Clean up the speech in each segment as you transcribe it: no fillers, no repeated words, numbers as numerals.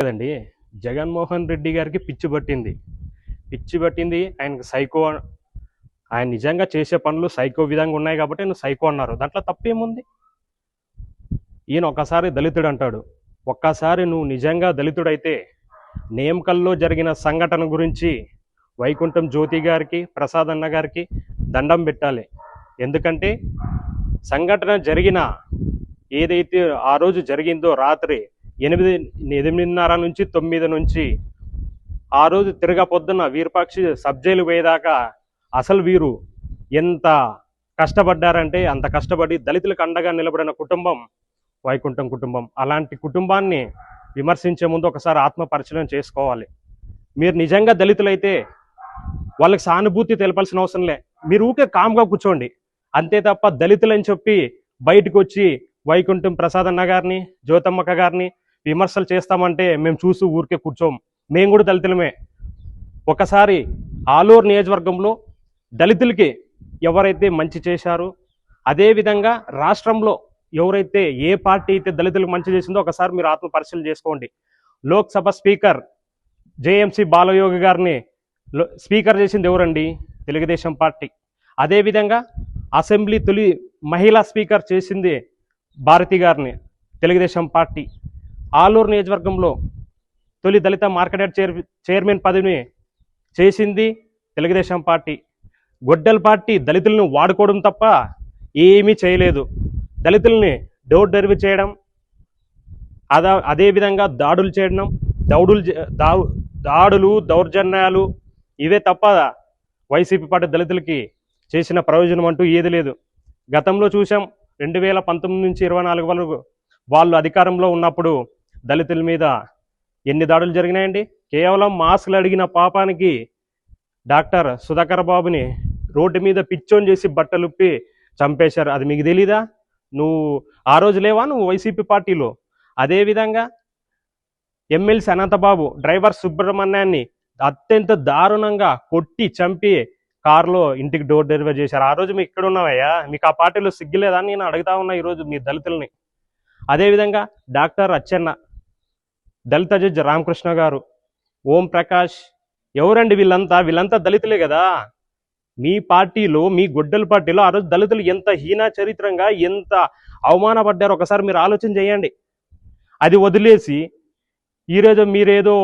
కదండి. జగన్మోహన్ రెడ్డి గారికి పిచ్చి పట్టింది. ఆయనకు సైకో. ఆయన నిజంగా చేసే పనులు సైకో విధంగా ఉన్నాయి కాబట్టి ఆయన సైకో అన్నారు. దాంట్లో తప్పేముంది? ఈయన ఒక్కసారి దళితుడు అంటాడు. ఒక్కసారి నువ్వు నిజంగా దళితుడైతే నేమకల్లో జరిగిన సంఘటన గురించి వైకుంఠం జ్యోతి గారికి, ప్రసాద్ అన్న గారికి దండం పెట్టాలి. ఎందుకంటే సంఘటన జరిగిన ఏదైతే ఆ రోజు జరిగిందో రాత్రి 8:30 నుంచి 9 నుంచి ఆ రోజు తిరగా పొద్దున్న వీరపాక్షి సబ్ జైలు పోయేదాకా అసలు వీరు ఎంత కష్టపడ్డారంటే అంత కష్టపడి దళితులకు అండగా నిలబడిన కుటుంబం వైకుంఠం కుటుంబం. అలాంటి కుటుంబాన్ని విమర్శించే ముందు ఒకసారి ఆత్మ పరిశీలన చేసుకోవాలి. మీరు నిజంగా దళితులైతే వాళ్ళకి సానుభూతి తెలపాల్సిన అవసరం లే. మీరు ఊకే కామ్గా కూర్చోండి అంతే తప్ప దళితులని చెప్పి బయటకు వచ్చి వైకుంఠం ప్రసాద్ అన్న గారిని, జ్యోతమ్మక్క గారిని విమర్శలు చేస్తామంటే మేము చూసి ఊరికే కూర్చోం. మేము కూడా దళితులమే. ఒకసారి ఆలూరు నియోజకవర్గంలో దళితులకి ఎవరైతే మంచి చేశారో అదేవిధంగా రాష్ట్రంలో ఎవరైతే ఏ పార్టీ అయితే దళితులకు మంచి చేసిందో ఒకసారి మీరు ఆత్మ పరిశీలన చేసుకోండి. లోక్సభ స్పీకర్ జేఎంసీ బాలయోగి గారిని స్పీకర్ చేసింది ఎవరండి? తెలుగుదేశం పార్టీ. అదేవిధంగా అసెంబ్లీ తొలి మహిళా స్పీకర్ చేసింది భారతి గారిని, తెలుగుదేశం పార్టీ. ఆలూరు నియోజకవర్గంలో తొలి దళిత మార్కెట్ చైర్మన్ పదవిని చేసింది తెలుగుదేశం పార్టీ. గొడ్డల పార్టీ దళితులను వాడుకోవడం తప్ప ఏమీ చేయలేదు. దళితుల్ని డోర్ డెలివరీ చేయడం, అదేవిధంగా దాడులు చేయడం, దాడులు దౌర్జన్యాలు ఇవే తప్ప వైసీపీ పార్టీ దళితులకి చేసిన ప్రయోజనం అంటూ ఏది లేదు. గతంలో చూసాం 2019 నుంచి 24 వరకు వాళ్ళు అధికారంలో ఉన్నప్పుడు దళితుల మీద ఎన్ని దాడులు జరిగినాయండి? కేవలం మాస్కులు అడిగిన పాపానికి డాక్టర్ సుధాకర్ బాబుని రోడ్డు మీద పిచ్చోన్ చేసి బట్టలుప్పి చంపేశారు. అది మీకు తెలీదా? నువ్వు ఆ రోజు లేవా నువ్వు వైసీపీ పార్టీలో? అదేవిధంగా ఎమ్మెల్సీ అనంతబాబు డ్రైవర్ సుబ్రహ్మణ్యాన్ని అత్యంత దారుణంగా కొట్టి చంపి కారులో ఇంటికి డోర్ డెలివరీ చేశారు. ఆ రోజు మీకు ఇక్కడ ఉన్నావయ్యా, మీకు ఆ పార్టీలో సిగ్గులేదా అని నేను అడుగుతా ఉన్నా ఈరోజు మీ దళితుల్ని. అదేవిధంగా డాక్టర్ అచ్చెన్న, దళిత జడ్జి రామకృష్ణ గారు, ఓం ప్రకాష్, ఎవరండి వీళ్ళంతా దళితులే కదా. మీ పార్టీలో, మీ గొడ్డల పార్టీలో ఆ రోజు దళితులు ఎంత హీన చరిత్రంగా ఎంత అవమానపడ్డారో ఒకసారి మీరు ఆలోచన చేయండి. అది వదిలేసి ఈరోజు మీరేదో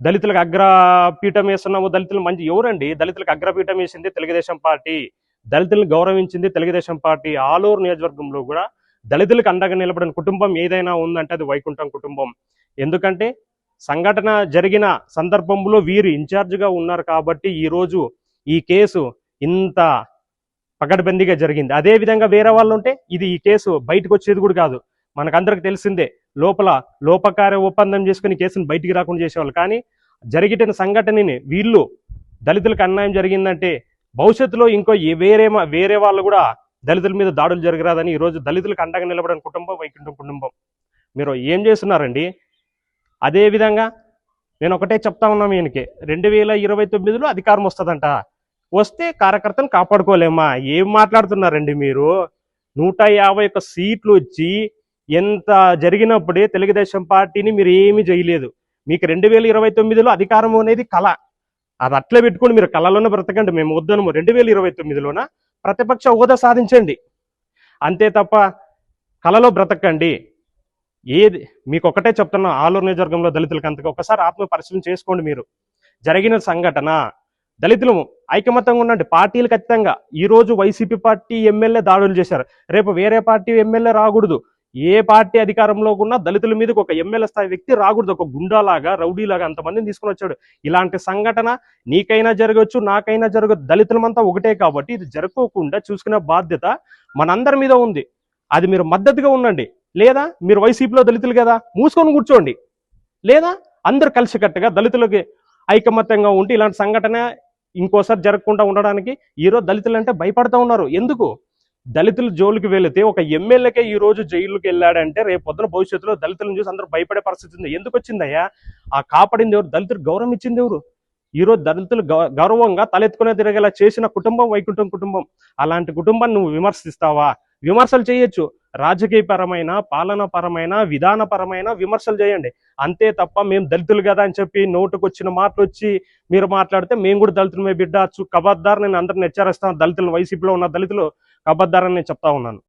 దళితులకు అగ్రపీఠం వేస్తున్నాము, దళితులు మంచి. ఎవరండి దళితులకు అగ్రపీఠం వేసింది? తెలుగుదేశం పార్టీ. దళితులను గౌరవించింది తెలుగుదేశం పార్టీ. ఆలూరు నియోజకవర్గంలో కూడా దళితులకు అండగా నిలబడిన కుటుంబం ఏదైనా ఉందంటే అది వైకుంఠం కుటుంబం. ఎందుకంటే సంఘటన జరిగిన సందర్భంలో వీరు ఇన్ఛార్జిగా ఉన్నారు కాబట్టి ఈరోజు ఈ కేసు ఇంత పకడ్బందీగా జరిగింది. అదేవిధంగా వేరే వాళ్ళు ఉంటే ఈ కేసు బయటకు వచ్చేది కూడా కాదు. మనకందరికి తెలిసిందే, లోపకార్య ఒప్పందం చేసుకుని కేసును బయటికి రాకుండా చేసేవాళ్ళు. కానీ జరిగిన సంఘటనని వీళ్ళు దళితులకు అన్యాయం జరిగిందంటే భవిష్యత్తులో ఇంకో వేరే వాళ్ళు కూడా దళితుల మీద దాడులు జరగరాదని ఈరోజు దళితులకు అండగా నిలబడిన కుటుంబం వైకుంఠం కుటుంబం. మీరు ఏం చేస్తున్నారండి? అదేవిధంగా నేను ఒకటే చెప్తా ఉన్నాను, ఈయనకి 2029లో అధికారం వస్తుందంట. వస్తే కార్యకర్తలు కాపాడుకోలేమా? ఏం మాట్లాడుతున్నారండి మీరు? 151 సీట్లు వచ్చి ఎంత జరిగినప్పుడే తెలుగుదేశం పార్టీని మీరు ఏమీ చేయలేదు. మీకు 2029లో అధికారం అనేది కళ. అది అట్లే పెట్టుకుని మీరు కళలోనే బ్రతకండి. మేము వద్దనము. 2029లోన ప్రతిపక్ష హోదా సాధించండి అంతే తప్ప కళలో బ్రతకండి. ఏది మీకు ఒకటే చెప్తున్నా, ఆలూరు నియోజకవర్గంలో దళితులకు అంతగా ఒకసారి ఆత్మ పరిశీలన చేసుకోండి. మీరు జరిగిన సంఘటన దళితులు ఐకమత్యంగా ఉండండి. పార్టీలు ఖచ్చితంగా ఈరోజు వైసీపీ పార్టీ ఎమ్మెల్యే దాడులు చేశారు, రేపు వేరే పార్టీ ఎమ్మెల్యే రాకూడదు. ఏ పార్టీ అధికారంలో ఉన్నా దళితుల మీదకి ఒక ఎమ్మెల్యే స్థాయి వ్యక్తి రాకూడదు. ఒక గుండాలాగా, రౌడీలాగా అంతమందిని తీసుకుని వచ్చాడు. ఇలాంటి సంఘటన నీకైనా జరగవచ్చు, నాకైనా జరగదు. దళితులమంతా ఒకటే కాబట్టి ఇది జరగకుండా చూసుకునే బాధ్యత మనందరి మీద ఉంది. అది మీరు మద్దతుగా ఉండండి. లేదా మీరు వైసీపీలో దళితులు కదా, మూసుకొని కూర్చోండి. లేదా అందరు కలిసికట్టుగా దళితులకి ఐకమత్యంగా ఉంటే ఇలాంటి సంఘటన ఇంకోసారి జరగకుండా ఉండడానికి ఈరోజు దళితులు అంటే భయపడతా ఉన్నారు. ఎందుకు? దళితుల జోలికి వెళితే ఒక ఎమ్మెల్యేకే ఈ రోజు జైలుకి వెళ్ళాడంటే రేపు పొద్దున భవిష్యత్తులో దళితులను చూసి అందరూ భయపడే పరిస్థితి ఉంది. ఎందుకు వచ్చిందయ్యా? ఆ కాపాడింది ఎవరు? దళితులు గౌరవం ఇచ్చింది ఎవరు? ఈరోజు దళితులు గౌరవంగా తలెత్తుకునే తిరగేలా చేసిన కుటుంబం వైకుంఠం కుటుంబం. అలాంటి కుటుంబాన్ని నువ్వు విమర్శిస్తావా? విమర్శలు చేయొచ్చు, రాజకీయపరమైన, పాలనాపరమైన, విధానపరమైన విమర్శలు చేయండి. అంతే తప్ప మేము దళితులు కదా అని చెప్పి నోటుకొచ్చిన మాటలు వచ్చి మీరు మాట్లాడితే మేము కూడా దళితులమే బిడ్డ కబద్దార్, నేను అందరిని హెచ్చరిస్తాను. దళితులు, వైసీపీలో ఉన్న దళితులు కబద్దార్ అని నేను చెప్తా ఉన్నాను.